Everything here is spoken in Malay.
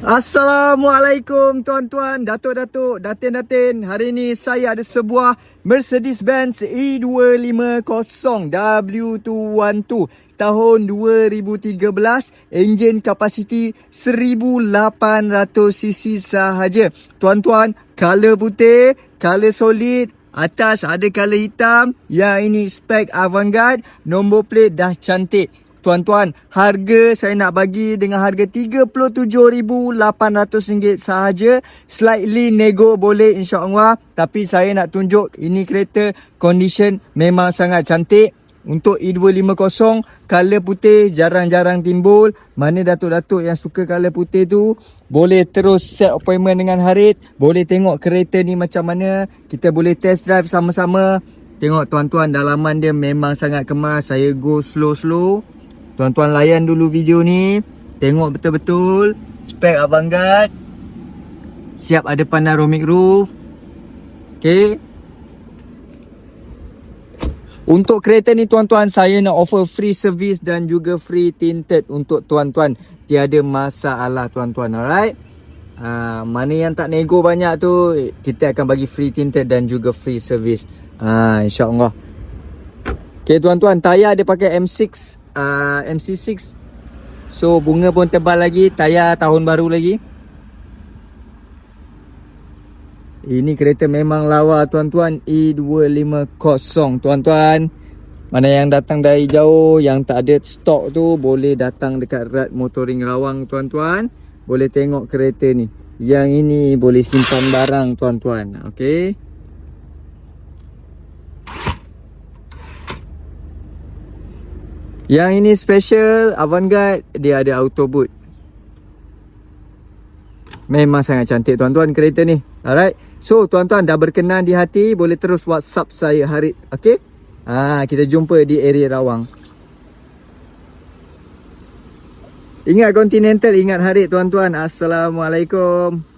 Assalamualaikum tuan-tuan, datuk-datuk, datin-datin. Hari ini saya ada sebuah Mercedes-Benz E250 W212 tahun 2013. Enjin kapasiti 1800cc sahaja. Tuan-tuan, color putih, color solid. Atas ada color hitam. Yang ini spek Avantgarde. Nombor plate dah cantik. Tuan-tuan, harga saya nak bagi dengan harga RM37,800 sahaja. Slightly nego boleh insya-Allah. Tapi saya nak tunjuk ini kereta condition memang sangat cantik. Untuk E250, color putih jarang-jarang timbul. Mana datuk-datuk yang suka color putih tu, boleh terus set appointment dengan Harith. Boleh tengok kereta ni macam mana. Kita boleh test drive sama-sama. Tengok tuan-tuan, dalaman dia memang sangat kemas. Saya go slow-slow. Tuan-tuan layan dulu video ni. Tengok betul-betul. Spek Avantgarde. Siap ada panoramic roof. Okay. Untuk kereta ni tuan-tuan, saya nak offer free service dan juga free tinted untuk tuan-tuan. Tiada masalah tuan-tuan, alright. Mana yang tak nego banyak tu, kita akan bagi free tinted dan juga free service. InsyaAllah. Okay tuan-tuan, tayar dia pakai M6. MC6. So bunga pun tebal lagi. Tayar tahun baru lagi. Ini kereta memang lawa tuan-tuan. E250 tuan-tuan. Mana yang datang dari jauh, yang tak ada stok tu, boleh datang dekat Rad Motoring Rawang tuan-tuan. Boleh tengok kereta ni. Yang ini boleh simpan barang tuan-tuan. Okay. Yang ini special Avantgarde, dia ada auto boot. Memang sangat cantik tuan-tuan kereta ni. Alright. So tuan-tuan dah berkenan di hati, boleh terus WhatsApp saya Harith. Okay. Kita jumpa di area Rawang. Ingat Continental, ingat Harith tuan-tuan. Assalamualaikum.